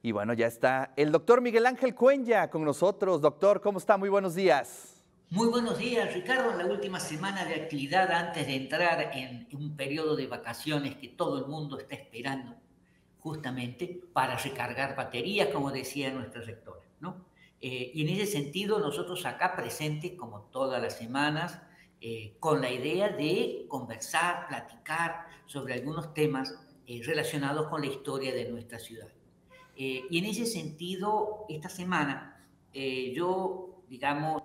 Y bueno, ya está el doctor Miguel Ángel Cuenya con nosotros. Doctor, ¿cómo está? Muy buenos días. Muy buenos días, Ricardo. En la última semana de actividad, antes de entrar en un periodo de vacaciones que todo el mundo está esperando, justamente para recargar baterías, como decía nuestra rectora, ¿no? Y en ese sentido, nosotros acá presentes, como todas las semanas, con la idea de conversar, platicar sobre algunos temas relacionados con la historia de nuestra ciudad. Y en ese sentido, esta semana, yo, digamos,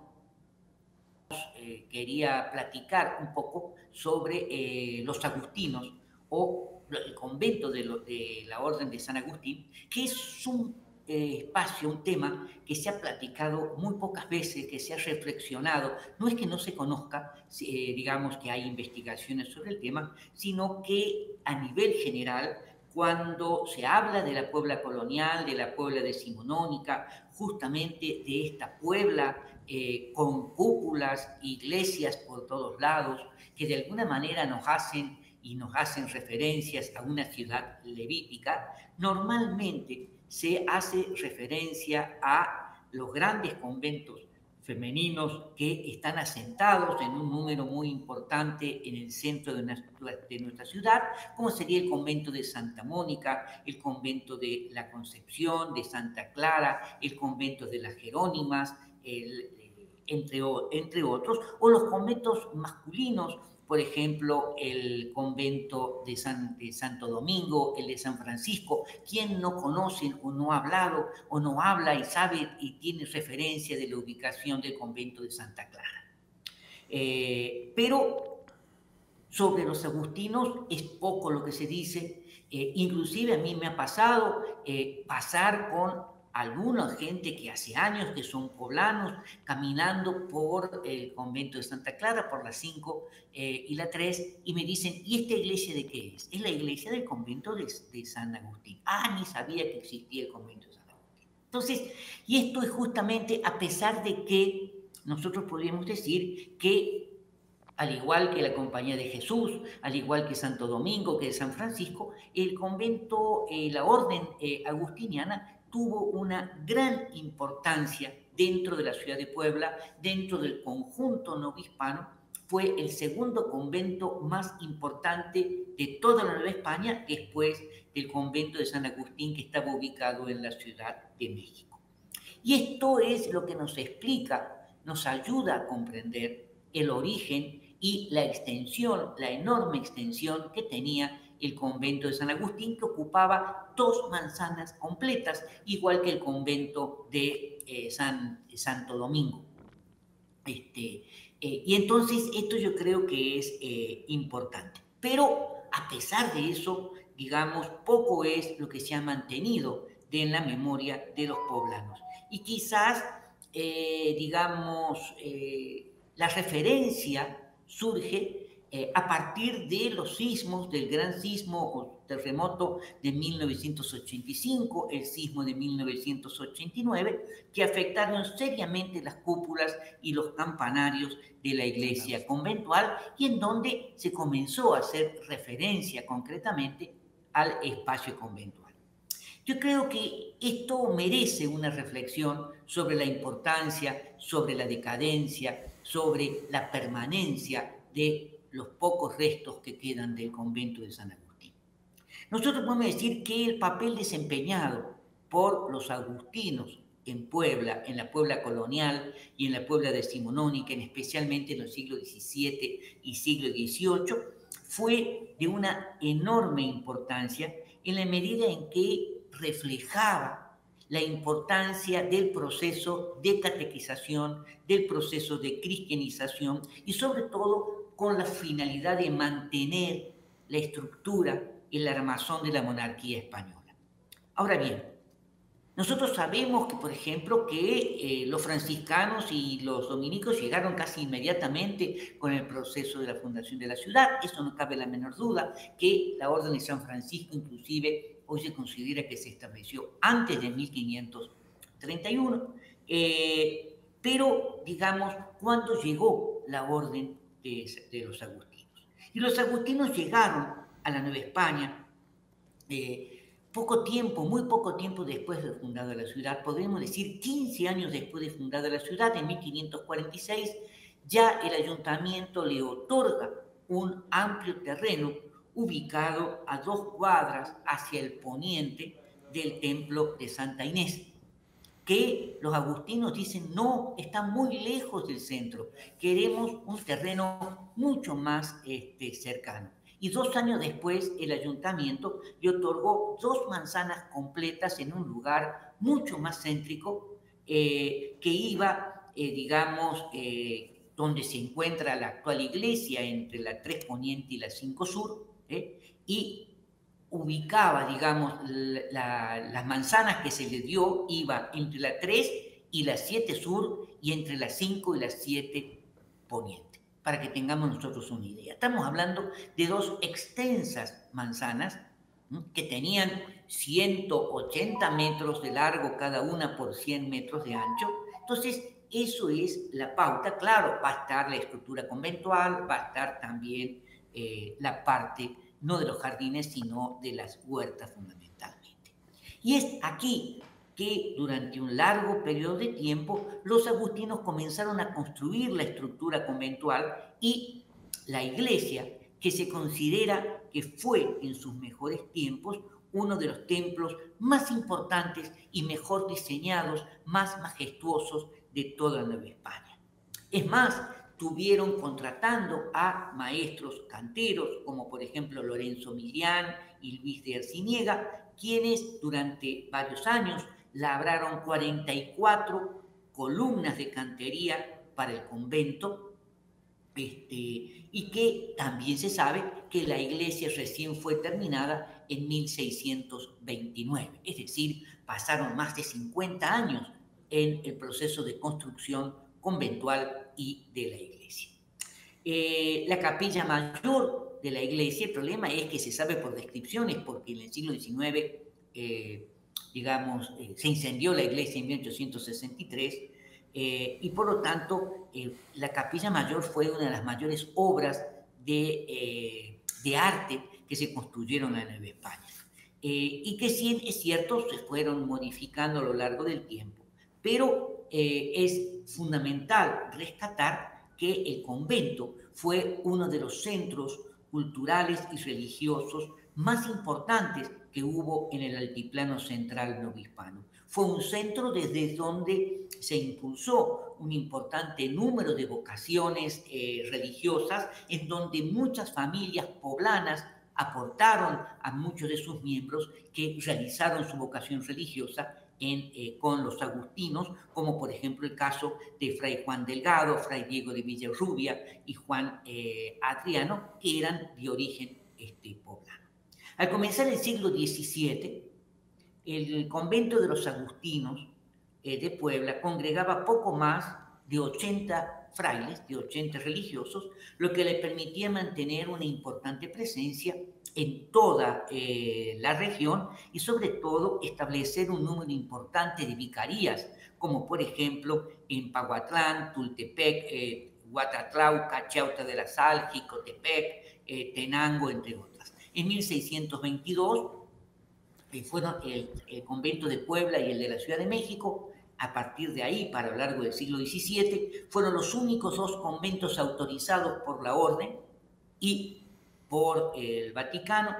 quería platicar un poco sobre los agustinos o el convento de la Orden de San Agustín, que es un espacio, un tema que se ha platicado muy pocas veces, que se ha reflexionado. No es que no se conozca, digamos que hay investigaciones sobre el tema, sino que a nivel general, cuando se habla de la Puebla colonial, de la Puebla decimonónica, justamente de esta Puebla con cúpulas, iglesias por todos lados, que de alguna manera nos hacen referencias a una ciudad levítica, normalmente se hace referencia a los grandes conventos femeninos que están asentados en un número muy importante en el centro de nuestra ciudad, como sería el convento de Santa Mónica, el convento de la Concepción, de Santa Clara, el convento de las Jerónimas, entre otros, o los conventos masculinos, por ejemplo, el convento de Santo Domingo, el de San Francisco. ¿Quién no conoce o no ha hablado o no habla y sabe y tiene referencia de la ubicación del convento de Santa Clara? Pero sobre los agustinos es poco lo que se dice. Inclusive a mí me ha pasado pasar con alguna gente que hace años que son poblanos caminando por el convento de Santa Clara, por la 5 y la 3, y me dicen, ¿y esta iglesia de qué es? Es la iglesia del convento de San Agustín. Ah, ni sabía que existía el convento de San Agustín. Entonces, y esto es justamente a pesar de que nosotros podríamos decir que al igual que la Compañía de Jesús, al igual que Santo Domingo, que San Francisco, el convento, la orden agustiniana tuvo una gran importancia dentro de la ciudad de Puebla, dentro del conjunto novohispano. Fue el segundo convento más importante de toda la Nueva España, después del convento de San Agustín, que estaba ubicado en la Ciudad de México. Y esto es lo que nos explica, nos ayuda a comprender el origen y la extensión, la enorme extensión que tenía el convento de San Agustín, que ocupaba 2 manzanas completas, igual que el convento de Santo Domingo. Y entonces esto yo creo que es importante. Pero a pesar de eso, digamos, poco es lo que se ha mantenido en la memoria de los poblanos. Y quizás, digamos, la referencia surge a partir de los sismos, del gran sismo o terremoto de 1985, el sismo de 1989, que afectaron seriamente las cúpulas y los campanarios de la iglesia conventual, y en donde se comenzó a hacer referencia concretamente al espacio conventual. Yo creo que esto merece una reflexión sobre la importancia, sobre la decadencia, sobre la permanencia de los pocos restos que quedan del convento de San Agustín. Nosotros podemos decir que el papel desempeñado por los agustinos en Puebla, en la Puebla colonial y en la Puebla decimonónica, especialmente en los siglos XVII y siglo XVIII, fue de una enorme importancia en la medida en que reflejaba la importancia del proceso de catequización, del proceso de cristianización y sobre todo con la finalidad de mantener la estructura, el armazón de la monarquía española. Ahora bien, nosotros sabemos que, por ejemplo, que los franciscanos y los dominicos llegaron casi inmediatamente con el proceso de la fundación de la ciudad. Eso no cabe la menor duda, que la Orden de San Francisco inclusive hoy se considera que se estableció antes de 1531. Pero, digamos, ¿cuándo llegó la Orden de los agustinos? Y los agustinos llegaron a la Nueva España poco tiempo, muy poco tiempo después de fundada la ciudad, podríamos decir 15 años después de fundada la ciudad, en 1546, ya el ayuntamiento le otorga un amplio terreno ubicado a 2 cuadras hacia el poniente del templo de Santa Inés, que los agustinos dicen: no, está muy lejos del centro, queremos un terreno mucho más cercano. Y 2 años después el ayuntamiento le otorgó 2 manzanas completas en un lugar mucho más céntrico, que iba, donde se encuentra la actual iglesia, entre la 3 Poniente y la 5 Sur, y ubicaba, digamos, las manzanas que se le dio, iba entre la 3 y la 7 Sur y entre la 5 y la 7 Poniente, para que tengamos nosotros una idea. Estamos hablando de 2 extensas manzanas que tenían 180 metros de largo cada una por 100 metros de ancho. Entonces, eso es la pauta. Claro, va a estar la estructura conventual, va a estar también la parte no de los jardines, sino de las huertas fundamentalmente. Y es aquí que durante un largo periodo de tiempo los agustinos comenzaron a construir la estructura conventual y la iglesia, que se considera que fue en sus mejores tiempos uno de los templos más importantes y mejor diseñados, más majestuosos de toda Nueva España. Es más, tuvieron contratando a maestros canteros, como por ejemplo Lorenzo Millán y Luis de Arciniega, quienes durante varios años labraron 44 columnas de cantería para el convento, y que también se sabe que la iglesia recién fue terminada en 1629, es decir, pasaron más de 50 años en el proceso de construcción conventual y de la iglesia. La capilla mayor de la iglesia, el problema es que se sabe por descripciones, porque en el siglo XIX, se incendió la iglesia en 1863, y por lo tanto la capilla mayor fue una de las mayores obras de arte que se construyeron en Nueva España, y que sí es cierto se fueron modificando a lo largo del tiempo, pero es fundamental rescatar que el convento fue uno de los centros culturales y religiosos más importantes que hubo en el altiplano central novohispano. Fue un centro desde donde se impulsó un importante número de vocaciones religiosas, en donde muchas familias poblanas aportaron a muchos de sus miembros que realizaron su vocación religiosa con los agustinos, como por ejemplo el caso de Fray Juan Delgado, Fray Diego de Villarrubia y Juan Adriano, que eran de origen poblano. Al comenzar el siglo XVII, el convento de los agustinos de Puebla congregaba poco más de 80 frailes, de 80 religiosos, lo que le permitía mantener una importante presencia en toda la región y sobre todo establecer un número importante de vicarías, como por ejemplo en Pahuatlán, Tultepec, Huatatlao, Cachauta de la Sal, Jicotepec, Tenango, entre otras. En 1622 fueron el convento de Puebla y el de la Ciudad de México. A partir de ahí, para lo largo del siglo XVII, fueron los únicos 2 conventos autorizados por la Orden y por el Vaticano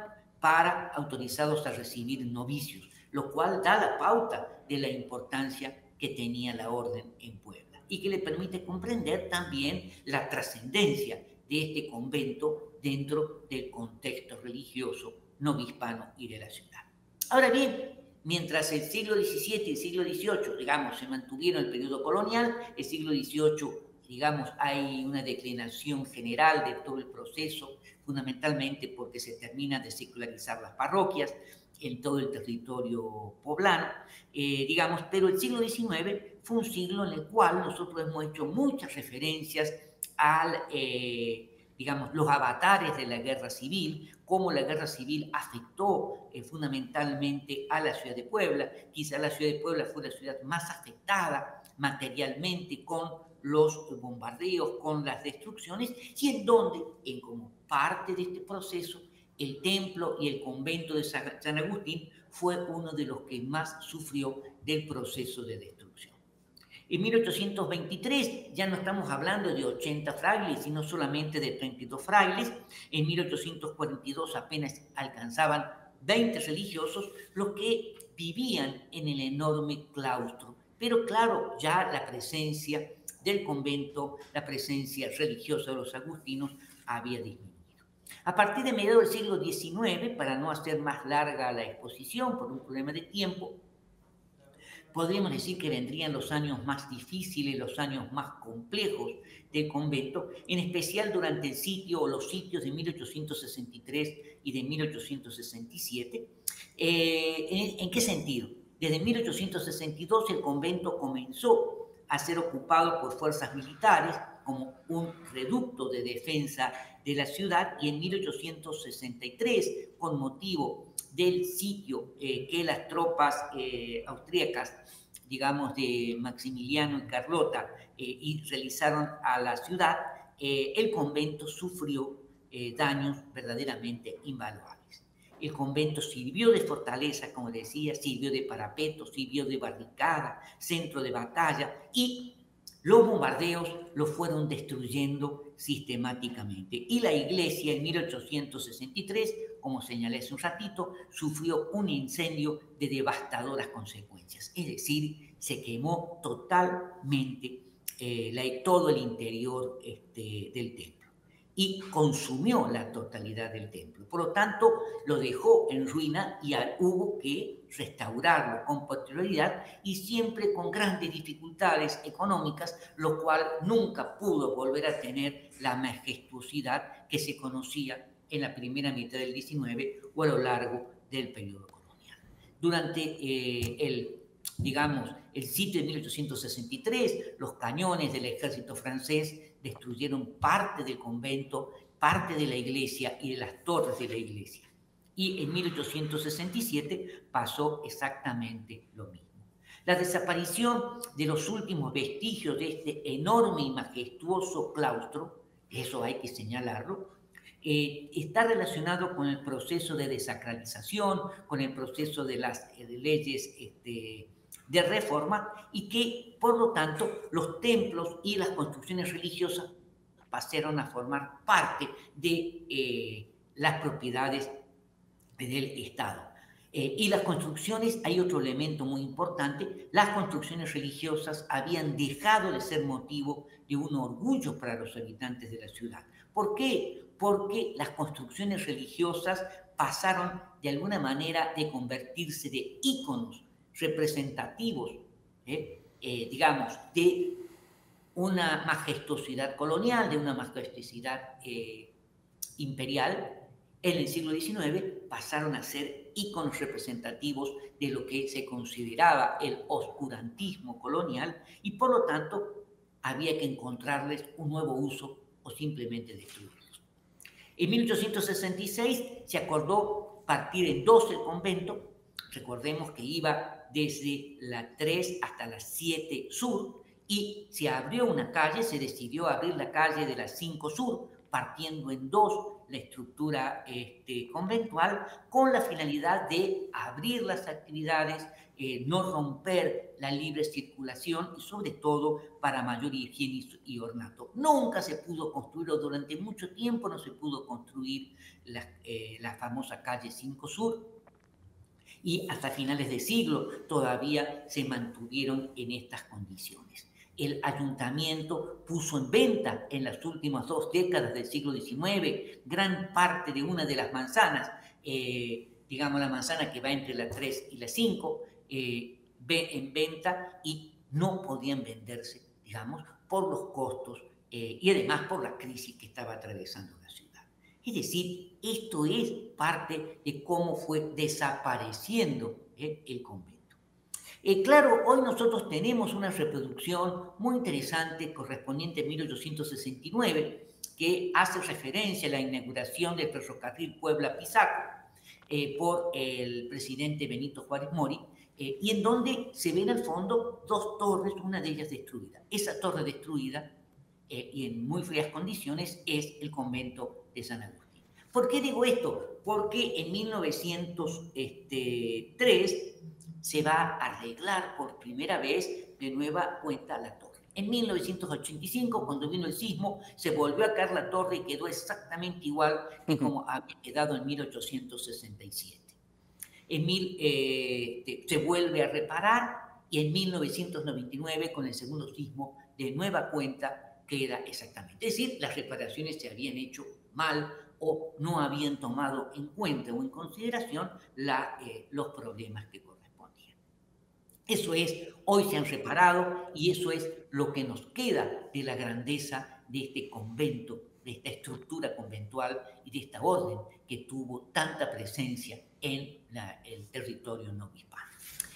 autorizados a recibir novicios, lo cual da la pauta de la importancia que tenía la Orden en Puebla y que le permite comprender también la trascendencia de este convento dentro del contexto religioso novohispano y de la ciudad. Ahora bien, mientras el siglo XVII y el siglo XVIII, se mantuvieron el periodo colonial, el siglo XVIII, hay una declinación general de todo el proceso, fundamentalmente porque se termina de secularizar las parroquias en todo el territorio poblano, pero el siglo XIX fue un siglo en el cual nosotros hemos hecho muchas referencias los avatares de la guerra civil, cómo la guerra civil afectó fundamentalmente a la ciudad de Puebla. Quizá la ciudad de Puebla fue la ciudad más afectada materialmente con los bombardeos, con las destrucciones, y en donde, como parte de este proceso, el templo y el convento de San Agustín fue uno de los que más sufrió del proceso de destrucción. En 1823 ya no estamos hablando de 80 frailes, sino solamente de 32 frailes. En 1842 apenas alcanzaban 20 religiosos los que vivían en el enorme claustro. Pero claro, ya la presencia del convento, la presencia religiosa de los agustinos había disminuido. A partir de mediados del siglo XIX, para no hacer más larga la exposición por un problema de tiempo, podríamos decir que vendrían los años más difíciles, los años más complejos del convento, en especial durante el sitio o los sitios de 1863 y de 1867. ¿En qué sentido? Desde 1862 el convento comenzó a ser ocupado por fuerzas militares como un reducto de defensa de la ciudad, y en 1863, con motivo del sitio que las tropas austríacas, digamos, de Maximiliano y Carlota, y realizaron a la ciudad, el convento sufrió daños verdaderamente invaluables. El convento sirvió de fortaleza, como decía, sirvió de parapeto, sirvió de barricada, centro de batalla, y los bombardeos lo fueron destruyendo sistemáticamente. Y la iglesia en 1863, como señalé hace un ratito, sufrió un incendio de devastadoras consecuencias. Es decir, se quemó totalmente todo el interior del templo y consumió la totalidad del templo. Por lo tanto, lo dejó en ruina y hubo que restaurarlo con posterioridad, y siempre con grandes dificultades económicas, lo cual nunca pudo volver a tener la majestuosidad que se conocía en la primera mitad del XIX o a lo largo del periodo colonial. Durante el sitio de 1863, los cañones del ejército francés destruyeron parte del convento, parte de la iglesia y de las torres de la iglesia. Y en 1867 pasó exactamente lo mismo. La desaparición de los últimos vestigios de este enorme y majestuoso claustro, eso hay que señalarlo, está relacionado con el proceso de desacralización, con el proceso de las leyes de reforma, y que, por lo tanto, los templos y las construcciones religiosas pasaron a formar parte de las propiedades del Estado. Y las construcciones, hay otro elemento muy importante: las construcciones religiosas habían dejado de ser motivo de un orgullo para los habitantes de la ciudad. ¿Por qué? Porque las construcciones religiosas pasaron de alguna manera de convertirse de íconos representativos, digamos, de una majestuosidad colonial, de una majestuosidad imperial. En el siglo XIX pasaron a ser íconos representativos de lo que se consideraba el oscurantismo colonial, y por lo tanto había que encontrarles un nuevo uso o simplemente destruirlos. En 1866 se acordó partir en dos el convento. Recordemos que iba desde la 3 hasta la 7 Sur, y se abrió una calle, se decidió abrir la calle de la 5 Sur, partiendo en dos la estructura conventual, con la finalidad de abrir las actividades, no romper la libre circulación, y sobre todo para mayor higiene y ornato. Nunca se pudo construir, o durante mucho tiempo no se pudo construir la famosa calle 5 Sur, y hasta finales de siglo todavía se mantuvieron en estas condiciones. El ayuntamiento puso en venta en las últimas 2 décadas del siglo XIX gran parte de una de las manzanas, digamos la manzana que va entre la 3 y la 5, en venta, y no podían venderse, digamos, por los costos y además por la crisis que estaba atravesando la ciudad. Es decir, esto es parte de cómo fue desapareciendo el convento. Claro, hoy nosotros tenemos una reproducción muy interesante correspondiente a 1869, que hace referencia a la inauguración del ferrocarril Puebla-Pisaco por el presidente Benito Juárez Mori, y en donde se ven al fondo 2 torres, una de ellas destruida. Esa torre destruida y en muy feas condiciones es el convento de San Agustín. ¿Por qué digo esto? Porque en 1903 se va a arreglar por primera vez de nueva cuenta la torre. En 1985, cuando vino el sismo, se volvió a caer la torre y quedó exactamente igual que como había quedado en 1867. Se vuelve a reparar y en 1999, con el segundo sismo, de nueva cuenta queda exactamente. Es decir, las reparaciones se habían hecho mal o no habían tomado en cuenta o en consideración los problemas que correspondían. Eso es, hoy se han reparado y eso es lo que nos queda de la grandeza de este convento, de esta estructura conventual y de esta orden que tuvo tanta presencia en el territorio novohispano.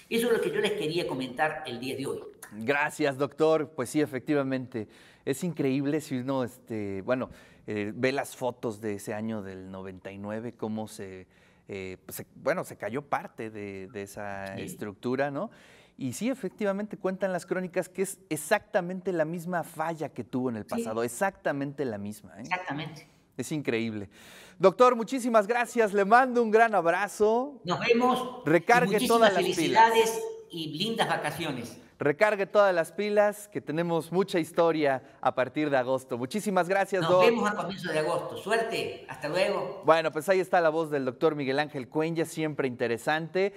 Eso es lo que yo les quería comentar el día de hoy. Gracias, doctor. Pues sí, efectivamente, es increíble si uno, ve las fotos de ese año del 99, cómo se cayó parte de esa estructura, ¿no? Y sí, efectivamente, cuentan las crónicas que es exactamente la misma falla que tuvo en el pasado, exactamente la misma, ¿eh? Exactamente. Es increíble. Doctor, muchísimas gracias. Le mando un gran abrazo. Nos vemos. Recargue todas las pilas. Felicidades y lindas vacaciones. Recargue todas las pilas, que tenemos mucha historia a partir de agosto. Muchísimas gracias, Nos Doc. vemos a comienzos de agosto. Suerte. Hasta luego. Bueno, pues ahí está la voz del doctor Miguel Ángel Cuenya, siempre interesante.